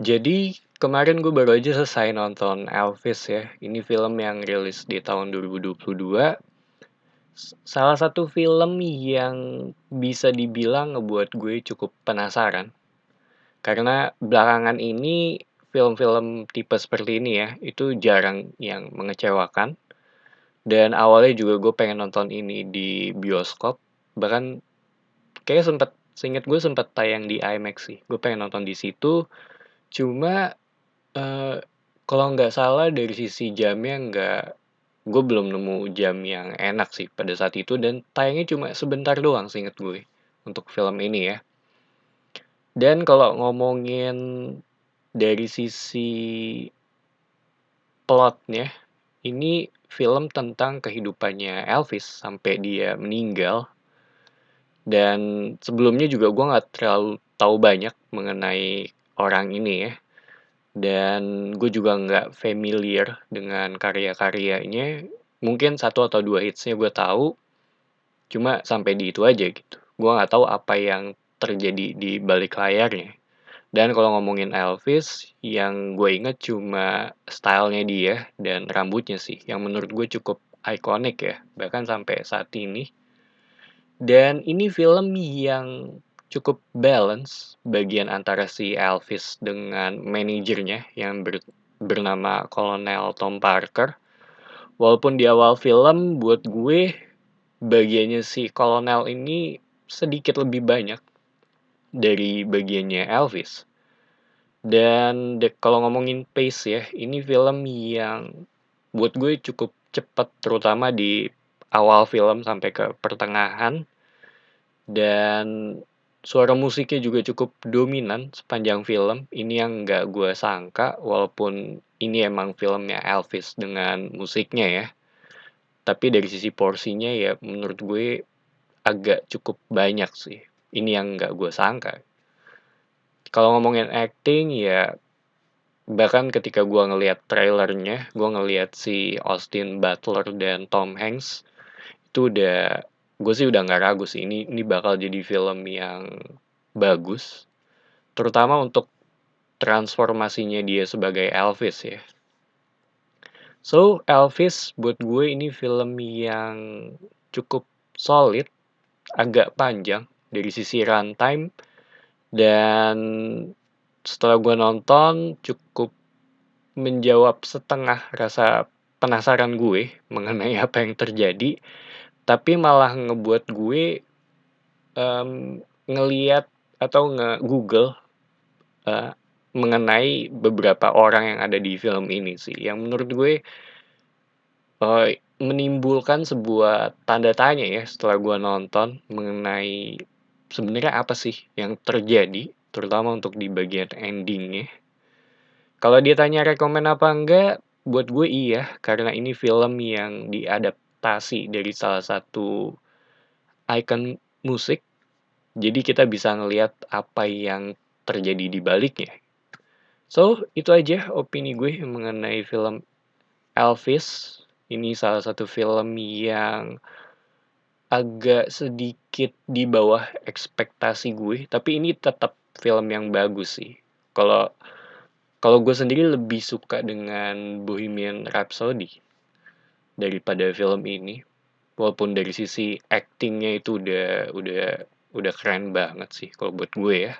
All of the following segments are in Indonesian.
Jadi kemarin gue baru aja selesai nonton Elvis ya. Ini film yang rilis di tahun 2022. Salah satu film yang bisa dibilang ngebuat gue cukup penasaran. Karena belakangan ini film-film tipe seperti ini ya, itu jarang yang mengecewakan. Dan awalnya juga gue pengen nonton ini di bioskop. Bahkan kayak seinget gue sempet tayang di IMAX sih. Gue pengen nonton di situ. Cuma kalau nggak salah dari sisi jamnya gue belum nemu jam yang enak sih pada saat itu dan tayangnya cuma sebentar doang seinget gue untuk film ini ya. Dan kalau ngomongin dari sisi plotnya, ini film tentang kehidupannya Elvis sampai dia meninggal. Dan sebelumnya juga gue nggak terlalu tahu banyak mengenai orang ini ya. Dan gue juga nggak familiar dengan karya-karyanya. Mungkin satu atau dua hitsnya gue tahu, cuma sampai di itu aja gitu. Gue nggak tahu apa yang terjadi di balik layarnya. Dan kalau ngomongin Elvis, yang gue inget cuma stylenya dia dan rambutnya sih, yang menurut gue cukup ikonik ya, bahkan sampai saat ini. Dan ini film yang cukup balance bagian antara si Elvis dengan manajernya yang bernama Kolonel Tom Parker. Walaupun di awal film buat gue bagiannya si Kolonel ini sedikit lebih banyak dari bagiannya Elvis. Dan kalau ngomongin pace ya, ini film yang buat gue cukup cepet terutama di awal film sampai ke pertengahan. Dan suara musiknya juga cukup dominan sepanjang film. Ini yang nggak gue sangka, walaupun ini emang filmnya Elvis dengan musiknya ya. Tapi dari sisi porsinya ya menurut gue agak cukup banyak sih. Ini yang nggak gue sangka. Kalau ngomongin acting ya bahkan ketika gue ngelihat trailernya, gue ngelihat si Austin Butler dan Tom Hanks, itu gue sih udah nggak ragu sih ini bakal jadi film yang bagus, terutama untuk transformasinya dia sebagai Elvis ya. So Elvis buat gue ini film yang cukup solid, agak panjang dari sisi runtime, dan setelah gue nonton cukup menjawab setengah rasa penasaran gue mengenai apa yang terjadi, tapi malah ngebuat gue ngeliat atau nge-google eh, mengenai beberapa orang yang ada di film ini sih, yang menurut gue menimbulkan sebuah tanda tanya ya setelah gue nonton mengenai sebenarnya apa sih yang terjadi, terutama untuk di bagian endingnya. Kalau dia tanya rekomen apa enggak, buat gue iya, karena ini film yang diadaptasi dari salah satu icon musik, jadi kita bisa ngelihat apa yang terjadi di baliknya. So, itu aja opini gue mengenai film Elvis. Ini salah satu film yang agak sedikit di bawah ekspektasi gue, tapi ini tetap film yang bagus sih. Kalau kalau gue sendiri lebih suka dengan Bohemian Rhapsody daripada film ini. Walaupun dari sisi actingnya itu udah keren banget sih kalau buat gue ya.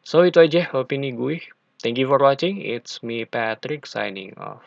So itu aja opini gue. Thank you for watching. It's me Patrick signing off.